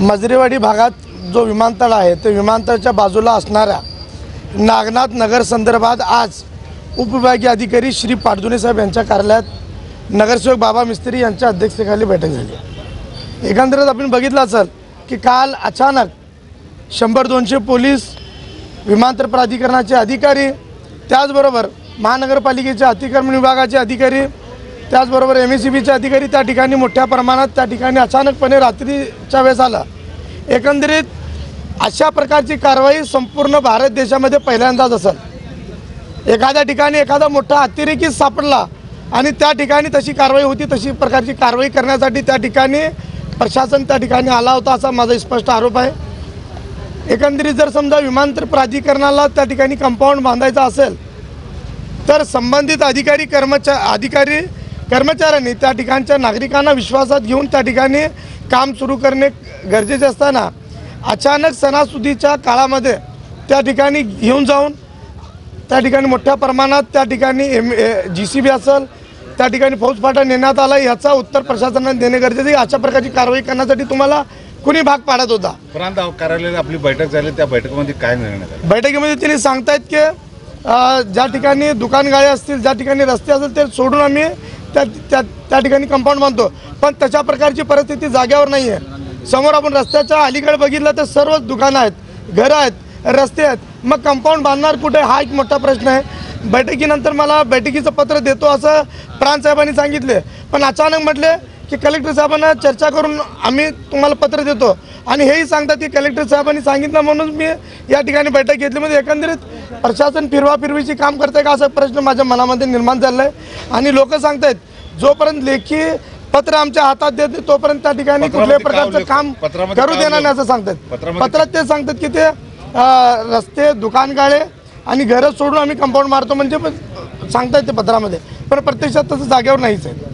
मजरेवाडी भागात जो विमानतळ आहे ते विमानतळाच्या बाजूला असणाऱ्या नागनाथ नगर संदर्भात आज उपविभागीय अधिकारी श्री पाडदुने साहेब यांच्या कार्यालयात नगरसेवक बाबा मिस्त्री यांच्या अध्यक्षतेखाली बैठक झाली। एकंदरीत आपण बघितलं असेल की काल अचानक 100-200 पोलीस, विमानतळ प्राधिकरणाचे अधिकारी, त्याचबरोबर महानगरपालिकेचे अतिक्रमण विभागाचे अधिकारी, त्याचबरोबर MSCBचे अधिकारी त्या ठिकाणी मोठ्या प्रमाणात त्या ठिकाणी अचानकपणे रात्रीच्या वेळेस आला। एकंदरीत अशा प्रकारची कारवाई संपूर्ण भारत देशामध्ये पहिल्यांदाच असेल। एखाद्या ठिकाणी एखादा मोठा अतिरेकी सापडला आणि त्या ठिकाणी तशी कारवाई होती, तशी प्रकारची कारवाई करण्यासाठी त्या ठिकाणी प्रशासन त्या ठिकाणी आला होता असा माझा स्पष्ट आरोप आहे। एकंदरीत जर समजा विमानतळ प्राधिकरणाला त्या ठिकाणी कंपाऊंड बांधायचा असेल तर संबंधित कर्मचाऱ्यांनी त्या ठिकाणच्या नागरिकांना विश्वासात घेऊन त्या ठिकाणी काम सुरू करणे गरजेचे असताना अचानक सणासुदीच्या काळामध्ये त्या ठिकाणी घेऊन जाऊन त्या ठिकाणी मोठ्या प्रमाणात त्या ठिकाणी GCB असेल त्या ठिकाणी फौजफाटा नेण्यात आला, याचा उत्तर प्रशासनाने देणे गरजेचे आहे। अशा प्रकारची कारवाई करण्यासाठी तुम्हाला कुणी भाग पाडत होता? प्रांत कार्यालयात आपली बैठक झाली, त्या बैठकीमध्ये काय निर्णय झाला? बैठकीमध्ये त्यांनी सांगतायत की ज्या ठिकाणी दुकानगाळे असतील, ज्या ठिकाणी रस्ते असतील ते सोडून आम्ही त्या ठिकाणी कंपाऊंड बांधतो, पण तशा प्रकारची परिस्थिती जाग्यावर नाही आहे। समोर आपण रस्त्याच्या अलीकडे बघितलं तर सर्वच दुकानं आहेत, घरं आहेत, रस्ते आहेत, मग कंपाऊंड बांधणार कुठे हा एक मोठा प्रश्न आहे। बैठकीनंतर मला बैठकीचं पत्र देतो असं प्रांत साहेबांनी सांगितले, पण अचानक म्हटले की कलेक्टर साहेबांना चर्चा करून आम्ही तुम्हाला पत्र देतो आणि हेही सांगतात की कलेक्टर साहेबांनी सांगितलं म्हणून मी या ठिकाणी बैठक घेतली। म्हणजे एकंदरीत प्रशासन फिरवाफिरवीची काम करते का असा प्रश्न माझ्या मनामध्ये निर्माण झाला आहे। आणि लोक सांगतायत जोपर्यंत लेखी पत्र आमच्या हातात देते तोपर्यंत त्या ठिकाणी कुठल्याही प्रकारचं काम करू देणार नाही असं सांगतात। पत्रात ते सांगतात की ते रस्ते, दुकानगाळे आणि घरं सोडून आम्ही कंपाऊंड मारतो म्हणजे सांगतायत ते पत्रामध्ये, पण प्रत्यक्षात तसं जागेवर नाहीच आहे।